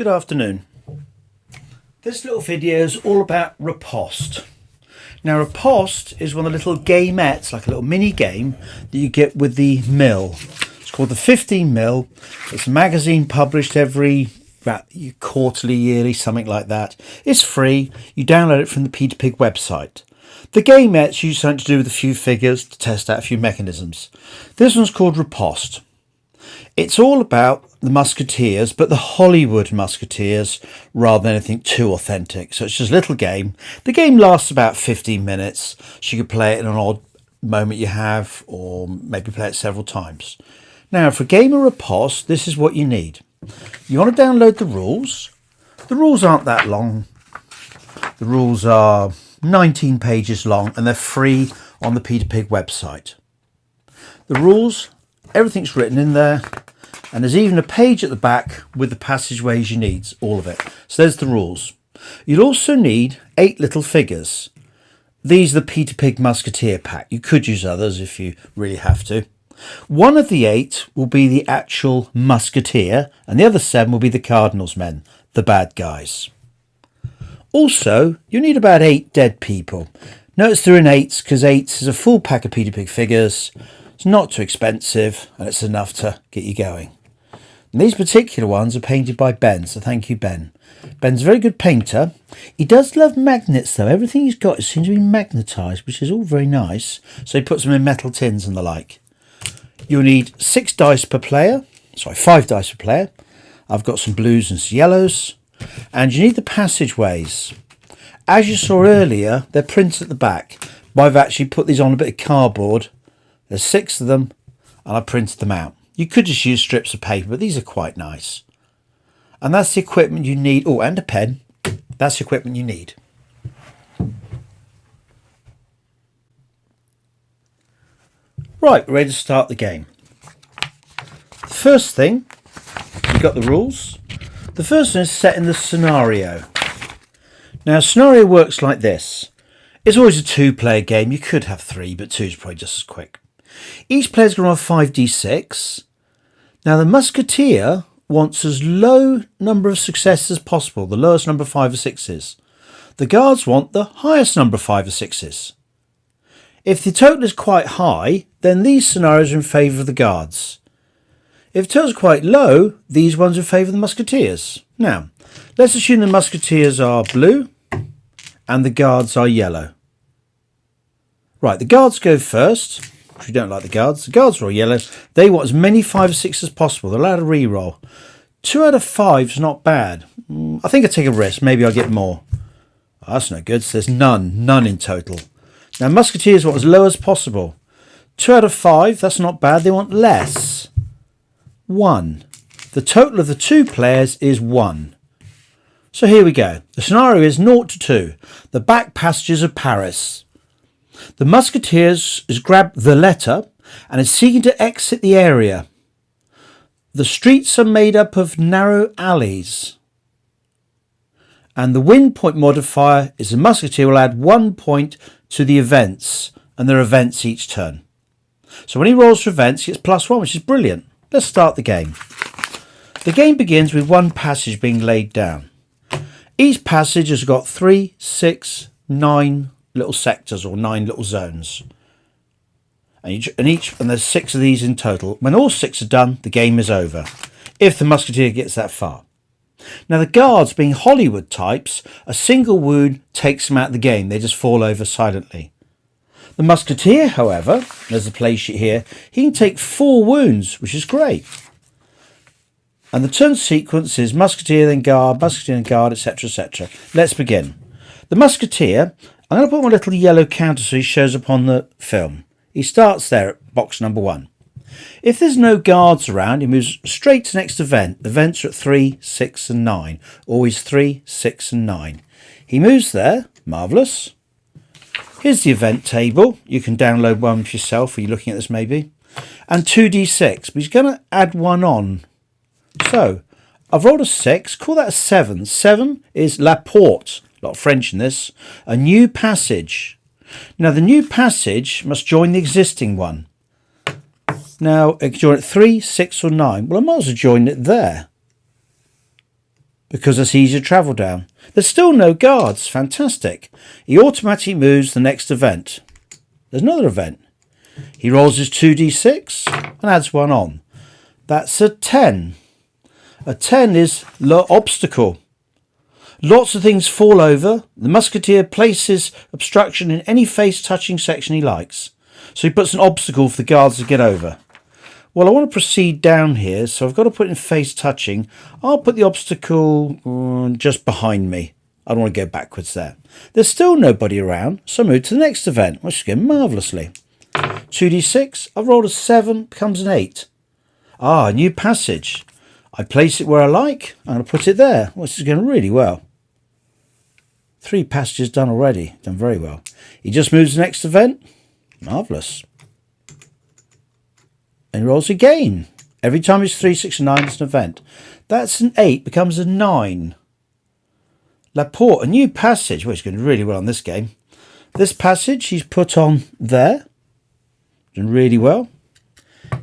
Good afternoon. This little video is all about Riposte. Now Riposte is one of the little gamettes, like a little mini game that you get with the MILLL. It's called the 15mm. It's a magazine published every quarterly, yearly, something like that. It's free. You download it from the P2Pig website. The gamettes use something to do with a few figures to test out a few mechanisms. This one's called Riposte. It's all about the Musketeers, but the Hollywood Musketeers rather than anything too authentic. So it's just a little game. The game lasts about 15 minutes, so you can play it in an odd moment you have, or maybe play it several times. Now, for a game of Riposte, this is what you need. You want to download the rules. The rules aren't that long. The rules are 19 pages long, and they're free on the P2Pig website. The rules, everything's written in there. And there's even a page at the back with the passageways you need, all of it. So there's the rules. You'll also need 8 little figures. These are the P2Pig Musketeer pack. You could use others if you really have to. One of the 8 will be the actual Musketeer, and the other 7 will be the Cardinals men, the bad guys. Also, you need about 8 dead people. Notice they're in 8s because 8s is a full pack of P2Pig figures. It's not too expensive, and it's enough to get you going. And these particular ones are painted by Ben, so thank you, Ben. Ben's a very good painter. He does love magnets, though. Everything he's got seems to be magnetised, which is all very nice. So he puts them in metal tins and the like. You'll need 6 dice per player. Sorry, 5 dice per player. I've got some blues and some yellows. And you need the passageways. As you saw earlier, they're printed at the back. But I've actually put these on a bit of cardboard. There's 6 of them, and I printed them out. You could just use strips of paper, but these are quite nice. And that's the equipment you need. Oh, and a pen. That's the equipment you need. Right, we're ready to start the game. The first thing, you've got the rules. The first one is setting the scenario. Now, scenario works like this. It's always a 2-player game. You could have 3, but 2 is probably just as quick. Each player's going to roll 5d6. Now the Musketeer wants as low number of successes as possible, the lowest number of 5 or 6s. The Guards want the highest number of 5 or 6s. If the total is quite high, then these scenarios are in favour of the Guards. If the total is quite low, these ones are in favour of the Musketeers. Now, let's assume the Musketeers are blue and the Guards are yellow. Right, the Guards go first. If you don't like the Guards are all yellow. They want as many 5 or 6 as possible. They're allowed to re-roll. 2 out of 5 is not bad. I think I'll take a risk. Maybe I'll get more. Oh, that's no good. So there's none in total. Now Musketeers want as low as possible. 2 out of 5, that's not bad. They want less. 1. The total of the 2 players is 1. So here we go. The scenario is 0 to 2. The back passages of Paris. The Musketeers has grabbed the letter and is seeking to exit the area. The streets are made up of narrow alleys. And the win point modifier is the Musketeer will add 1 point to the events, and there are events each turn. So when he rolls for events, he gets +1, which is brilliant. Let's start the game. The game begins with 1 passage being laid down. Each passage has got 3, 6, 9 little sectors or 9 little zones, and there's 6 of these in total. When all 6 are done, the game is over, if the Musketeer gets that far. Now the Guards, being Hollywood types, a single wound takes them out of the game. They just fall over silently. The Musketeer, however, there's a play sheet here, he can take 4 wounds, which is great. And the turn sequence is Musketeer then Guard, etc, etc. Let's begin. The Musketeer, I'm going to put my little yellow counter so he shows up on the film. He starts there at box number 1. If there's no Guards around, he moves straight to the next event. Events are at 3, 6 and 9. Always 3, 6 and 9. He moves there. Marvellous. Here's the event table. You can download one for yourself, or you're looking at this maybe. And 2d6, but he's going to add 1 on. So, I've rolled a 6. Call that a 7. 7 is la porte. A lot of French in this. A new passage. Now the new passage must join the existing one. Now, it can join at 3, 6 or 9. Well, I might as well join it there. because it's easier to travel down. There's still no guards. Fantastic. He automatically moves the next event. There's another event. He rolls his 2d6 and adds one on. That's a 10. A 10 is obstacle. Lots of things fall over. The Musketeer places obstruction in any face-touching section he likes. So he puts an obstacle for the guards to get over. Well, I want to proceed down here, so I've got to put in face-touching. I'll put the obstacle just behind me. I don't want to go backwards there. There's still nobody around, so I move to the next event, which is going marvellously. 2d6, I've rolled a 7, becomes an 8. Ah, a new passage. I place it where I like. I'm going to put it there, which is going really well. 3 passages done already. Done very well. He just moves to the next event. Marvellous. And he rolls again. Every time it's 3, 6 and 9, it's an event. That's an 8, becomes a 9. La Porte, a new passage. Well, he's going really well on this game. This passage he's put on there. Done really well.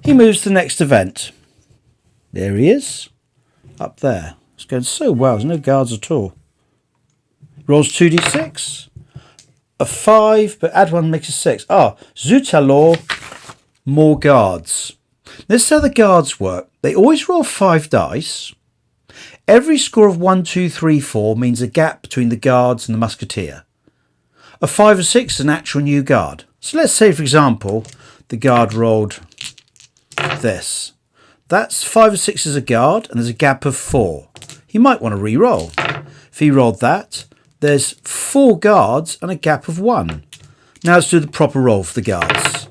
He moves to the next event. There he is. Up there. It's going so well. There's no guards at all. Rolls 2d6. A 5, but add 1 makes a 6. Ah, zut alors, more guards. This is how the guards work. They always roll 5 dice. Every score of 1, 2, 3, 4 means a gap between the guards and the Musketeer. A 5 or 6 is an actual new guard. So let's say, for example, the guard rolled this. That's 5 or 6 as a guard, and there's a gap of 4. He might want to re-roll. If he rolled that, there's 4 guards and a gap of 1. Now let's do the proper roll for the guards.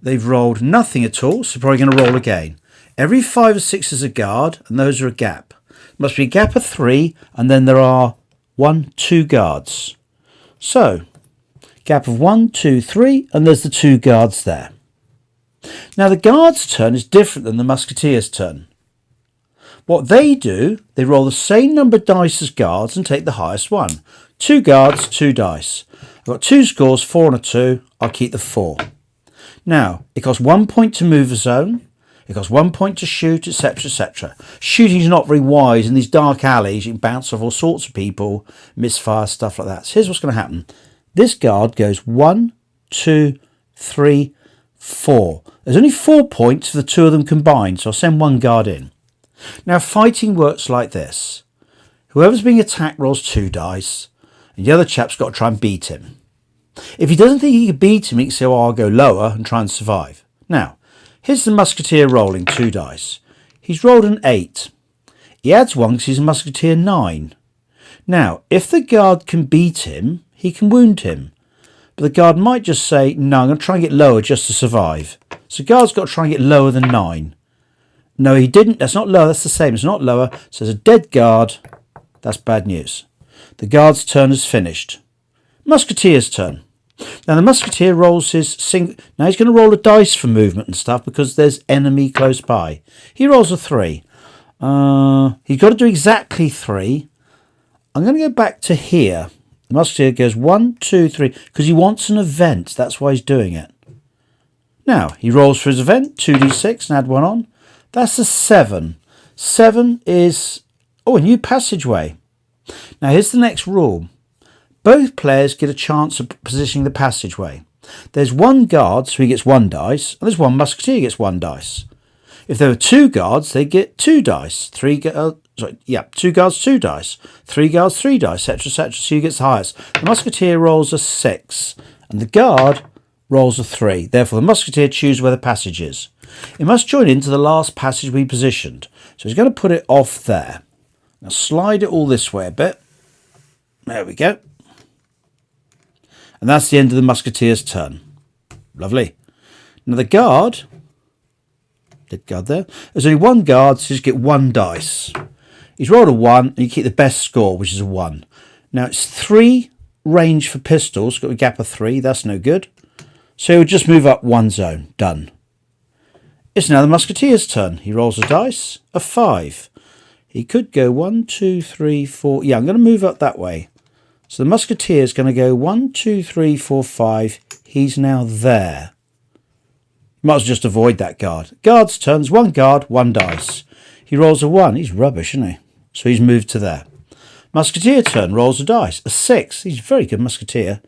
They've rolled nothing at all, so probably going to roll again. Every 5 or 6 is a guard, and those are a gap. Must be a gap of 3, and then there are 1, 2 guards. So, gap of 1, 2, 3, and there's the 2 guards there. Now the guard's turn is different than the Musketeer's turn. What they do, they roll the same number of dice as guards and take the highest one. 2 guards, 2 dice. I've got 2 scores, 4 and a 2. I'll keep the 4. Now, it costs 1 point to move a zone. It costs 1 point to shoot, etc, etc. Shooting is not very wise in these dark alleys. You can bounce off all sorts of people, misfire, stuff like that. So here's what's going to happen. This guard goes 1, 2, 3, 4. There's only 4 points for the 2 of them combined, so I'll send 1 guard in. Now, fighting works like this. Whoever's being attacked rolls 2 dice, and the other chap's got to try and beat him. If he doesn't think he can beat him, he can say, oh, I'll go lower and try and survive. Now, here's the Musketeer rolling 2 dice. He's rolled an 8. He adds 1 because he's a Musketeer 9. Now, if the guard can beat him, he can wound him. But the guard might just say, no, I'm going to try and get lower just to survive. So the guard's got to try and get lower than 9. No, he didn't. That's not lower. That's the same. It's not lower. So there's a dead guard. That's bad news. The guard's turn is finished. Musketeer's turn. Now the Musketeer rolls his Now he's going to roll a dice for movement and stuff because there's enemy close by. He rolls a 3. He's got to do exactly 3. I'm going to go back to here. The Musketeer goes 1, 2, 3 because he wants an event. That's why he's doing it. Now he rolls for his event 2d6 and add 1 on. That's a 7. 7 is a new passageway. Now here's the next rule. Both players get a chance of positioning the passageway. There's 1 guard, so he gets 1 dice, and there's 1 Musketeer, gets 1 dice. If there were 2 guards, they get 2 dice. 2 guards, 2 dice. 3 guards, 3 dice, etc, etc. So he gets the highest. The Musketeer rolls a 6, and the guard rolls a 3. Therefore, the Musketeer chooses where the passage is. It must join into the last passage we positioned. So he's going to put it off there. Now slide it all this way a bit. There we go. And that's the end of the Musketeer's turn. Lovely. Now the guard, dead guard there. There's only 1 guard, so you just get 1 dice. He's rolled a 1, and you keep the best score, which is a 1. Now it's 3 range for pistols, got a gap of 3, that's no good. So he'll just move up 1 zone. Done. It's now the Musketeer's turn. He rolls a dice, a 5. He could go 1, 2, 3, 4. Yeah, I'm going to move up that way. So the Musketeer is going to go 1, 2, 3, 4, 5. He's now there. Might as well just avoid that guard. Guard's turns 1 guard, 1 dice. He rolls a 1. He's rubbish, isn't he? So he's moved to there. Musketeer turn, rolls a dice. A 6. He's a very good Musketeer.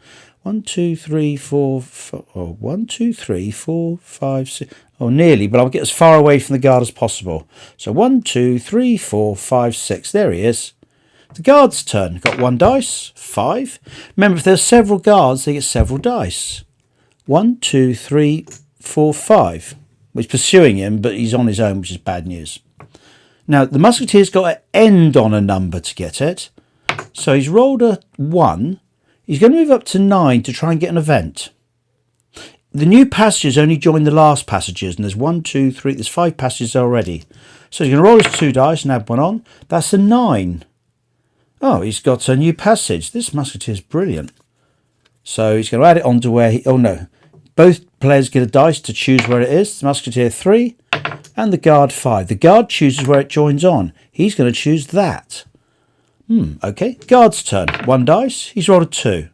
1, 2, 3, 4, 4. Oh, 1, 2, 3, 4, 5, 6. Oh, nearly, but I'll get as far away from the guard as possible. So 1, 2, 3, 4, 5, 6. There he is. The guard's turn. Got 1 dice. 5. Remember, if there's several guards, they get several dice. 1, 2, 3, 4, 5. He's pursuing him, but he's on his own, which is bad news. Now, the Musketeer's got to end on a number to get it. So he's rolled a 1. He's going to move up to 9 to try and get an event. The new passages only join the last passages, and there's 1, 2, 3, there's 5 passages already. So he's going to roll his 2 dice and add 1 on. That's a 9. Oh, he's got a new passage. This Musketeer's brilliant. So he's going to add it on to where he... Oh, no. Both players get a dice to choose where it is. The Musketeer 3 and the guard 5. The guard chooses where it joins on. He's going to choose that. Okay. Guard's turn. 1 dice. He's rolled a 2.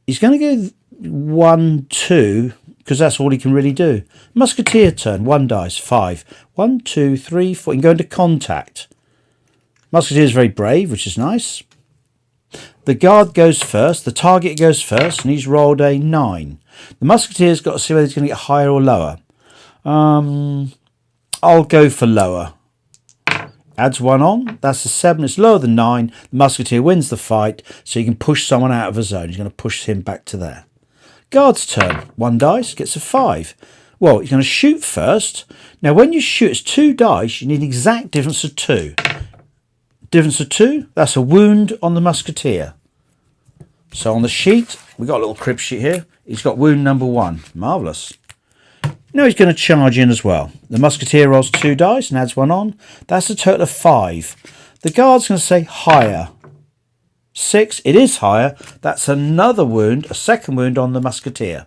He's going to go 1, 2, because that's all he can really do. Musketeer turn. 1 dice. 5. 1, 2, 3, 4. He can go into contact. Musketeer's very brave, which is nice. The guard goes first. The target goes first, and he's rolled a 9. The Musketeer's got to see whether he's going to get higher or lower. I'll go for lower. Adds 1 on. That's a 7. It's lower than 9. The Musketeer wins the fight, so you can push someone out of a zone. He's going to push him back to there. Guard's turn. 1 dice. Gets a 5. Well, he's going to shoot first. Now, when you shoot, it's 2 dice. You need an exact difference of 2. Difference of 2. That's a wound on the Musketeer. So on the sheet, we've got a little crib sheet here. He's got wound number 1. Marvellous. Now he's going to charge in as well. The Musketeer rolls 2 dice and adds 1 on. That's a total of 5. The guard's going to say higher. 6. It is higher. That's another wound, a second wound on the Musketeer.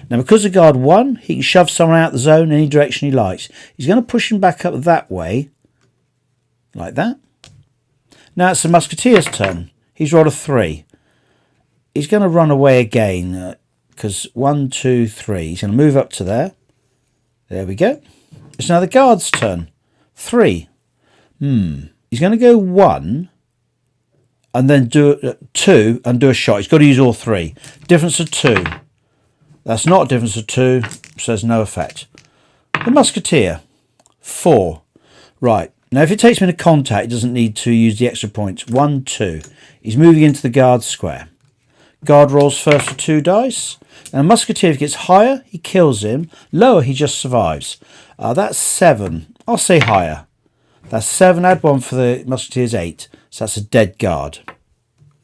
Now because the guard won, he can shove someone out the zone any direction he likes. He's going to push him back up that way. Like that. Now it's the Musketeer's turn. He's rolled a 3. He's going to run away again. Because 1, 2, 3. He's going to move up to there. There we go. It's now the guard's turn. 3. He's going to go 1 and then do 2 and do a shot. He's got to use all 3. Difference of 2. That's not a difference of 2, so there's no effect. The Musketeer. 4. Right. Now if it takes me to contact, it doesn't need to use the extra points. 1, 2. He's moving into the guard's square. Guard rolls first for 2 dice. Now, Musketeer, if he gets higher, he kills him. Lower, he just survives. That's 7. I'll say higher. That's 7. Add 1 for the Musketeer's 8. So that's a dead guard.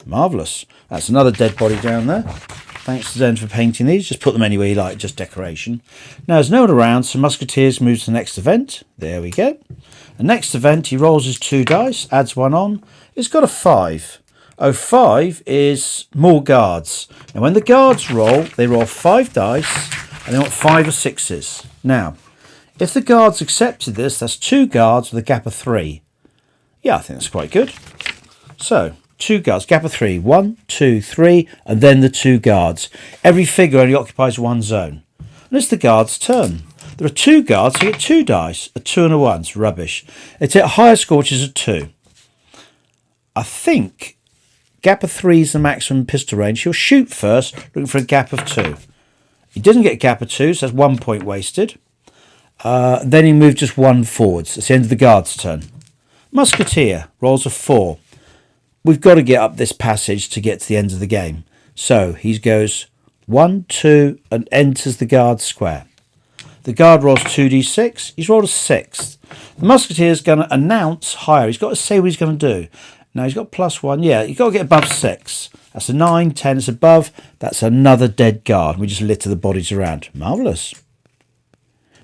Marvellous. That's another dead body down there. Thanks to Zen for painting these. Just put them anywhere you like, just decoration. Now, there's no one around, so Musketeers moves to the next event. There we go. The next event, he rolls his 2 dice, adds 1 on. It's got a 5. 5 is more guards. And when the guards roll, they roll 5 dice and they want 5 or 6s. Now, if the guards accepted this, that's 2 guards with a gap of 3. Yeah, I think that's quite good. So, 2 guards, gap of 3. 1, 2, 3, and then the 2 guards. Every figure only occupies 1 zone. And it's the guard's turn. There are 2 guards, so you get 2 dice, a 2 and a 1. It's rubbish. It's at a higher score, which is a 2. I think gap of 3 is the maximum pistol range. He'll shoot first, looking for a gap of 2. He didn't get a gap of 2, so that's 1 point wasted. Then he moved just 1 forwards. It's the end of the guard's turn. Musketeer rolls a 4. We've got to get up this passage to get to the end of the game. So he goes 1, 2, and enters the guard's square. The guard rolls 2d6. He's rolled a 6. The Musketeer's going to announce higher. He's got to say what he's going to do. Now he's got +1. Yeah, you've got to get above 6. That's a 9, 10 is above. That's another dead guard. We just litter the bodies around. Marvellous.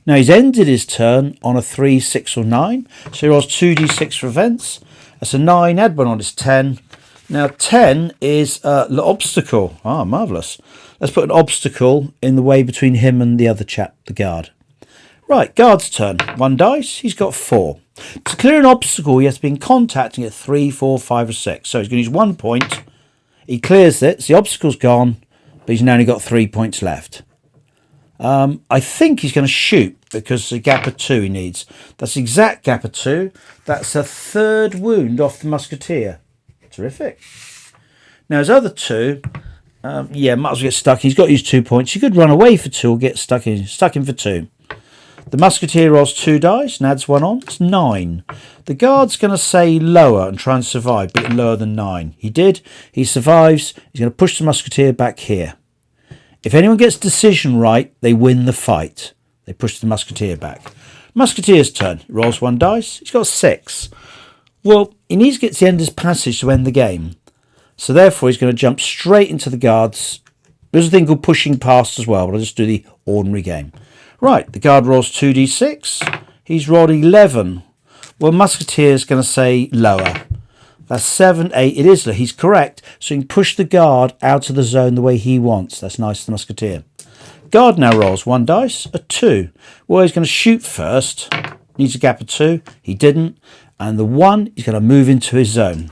Now he's ended his turn on a 3, 6 or 9. So he rolls 2d6 for events. That's a 9. Add 1 on his 10. Now 10 is the obstacle. Ah, marvellous. Let's put an obstacle in the way between him and the other chap, the guard. Right, guard's turn. 1 dice. He's got 4. To clear an obstacle, he has to be in contact and get 3, 4, 5 or 6. So he's going to use 1 point. He clears it. So the obstacle's gone, but he's now only got 3 points left. I think he's going to shoot because the gap of 2 he needs. That's the exact gap of 2. That's a 3rd wound off the Musketeer. Terrific. Now his other two, yeah, might as well get stuck in. He's got to use 2 points. He could run away for 2 or get stuck in for 2. The Musketeer rolls 2 dice and adds 1 on. It's 9. The guard's going to say lower and try and survive, but lower than 9. He did. He survives. He's going to push the Musketeer back here. If anyone gets decision right, they win the fight. They push the Musketeer back. Musketeer's turn. He rolls 1 dice. He's got 6. Well, he needs to get to the end of his passage to end the game. So therefore, he's going to jump straight into the guards. There's a thing called pushing past as well, but I'll just do the ordinary game. Right, the guard rolls 2d6. He's rolled 11. Well, Musketeer's going to say lower. That's 7, 8. It is. He's correct. So he can push the guard out of the zone the way he wants. That's nice, the Musketeer. Guard now rolls 1 dice, a 2. Well, he's going to shoot first. Needs a gap of 2. He didn't. And the 1, he's going to move into his zone.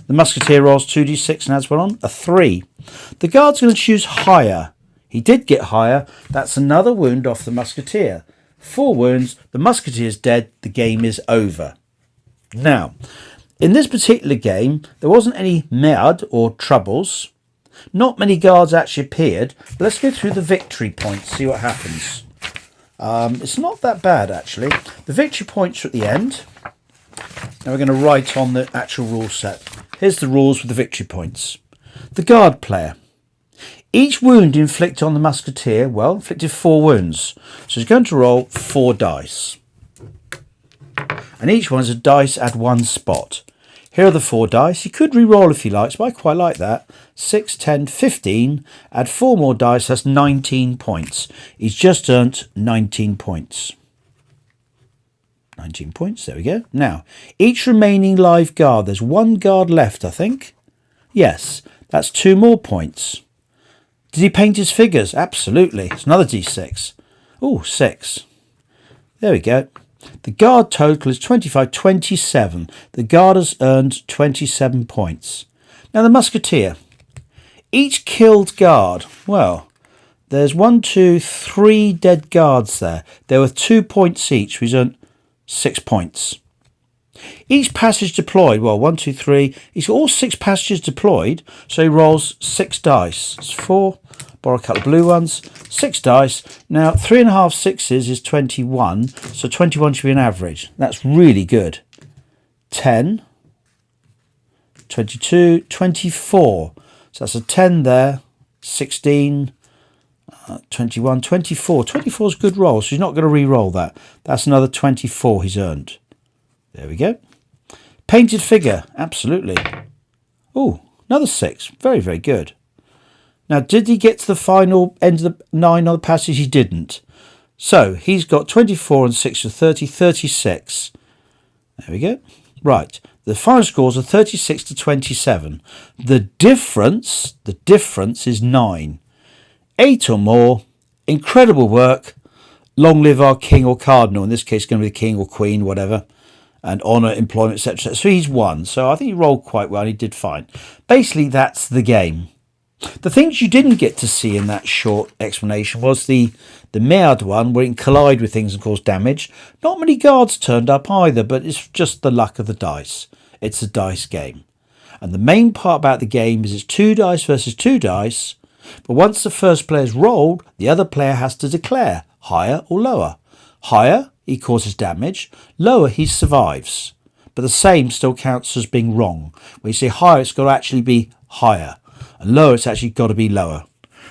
The Musketeer rolls 2d6 and adds 1 on, a 3. The guard's going to choose higher. He did get higher. That's another wound off the Musketeer. 4 wounds. The Musketeer's dead. The game is over. Now, in this particular game, there wasn't any merde or troubles. Not many guards actually appeared. But let's go through the victory points, see what happens. It's not that bad, actually. The victory points are at the end. Now we're going to write on the actual rule set. Here's the rules with the victory points. The guard player. Each wound inflicted on the Musketeer, well, inflicted 4 wounds. So he's going to roll 4 dice. And each one is a dice at 1 spot. Here are the 4 dice. He could re-roll if he likes, but I quite like that. 6, 10, 15. Add 4 more dice, that's 19 points. He's just earned 19 points. 19 points, there we go. Now, each remaining live guard, there's 1 guard left, I think. Yes, that's 2 more points. Did he paint his figures? Absolutely. It's another d6. Oh, 6. There we go. The guard total is 25, 27. The guard has earned 27 points. Now the Musketeer. Each killed guard. Well, there's 1, 2, 3 dead guards there. There were 2 points each. He's earned 6 points. Each passage deployed. Well, 1, 2, 3. He's got all 6 passages deployed. So he rolls 6 dice. It's 4. Borrow a couple of blue ones. 6 dice. Now, 3 1/2 6s is 21. So 21 should be an average. That's really good. 10. 22. 24. So that's a 10 there. 16. 21. 24. 24 is a good roll. So he's not going to re-roll that. That's another 24 he's earned. There we go. Painted figure. Absolutely. Oh, another 6. Very, very good. Now, did he get to the final end of the 9 on the passage? He didn't. So, he's got 24 and 6 for 30, 36. There we go. Right. The final scores are 36 to 27. The difference is 9. 8 or more. Incredible work. Long live our king or cardinal. In this case, it's going to be the king or queen, whatever. And honour, employment, etc. So he's won. So I think he rolled quite well. He did fine. Basically, that's the game. The things you didn't get to see in that short explanation was the merde one, where it can collide with things and cause damage. Not many guards turned up either, but it's just the luck of the dice. It's a dice game. And the main part about the game is it's 2 dice versus 2 dice. But once the first player's rolled, the other player has to declare higher or lower. Higher, he causes damage. Lower, he survives. But the same still counts as being wrong. When you say higher, it's got to actually be higher. And lower, it's actually got to be lower.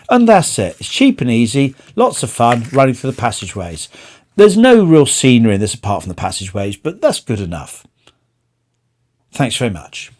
And that's it. It's cheap and easy. Lots of fun running through the passageways. There's no real scenery in this apart from the passageways, but that's good enough. Thanks very much.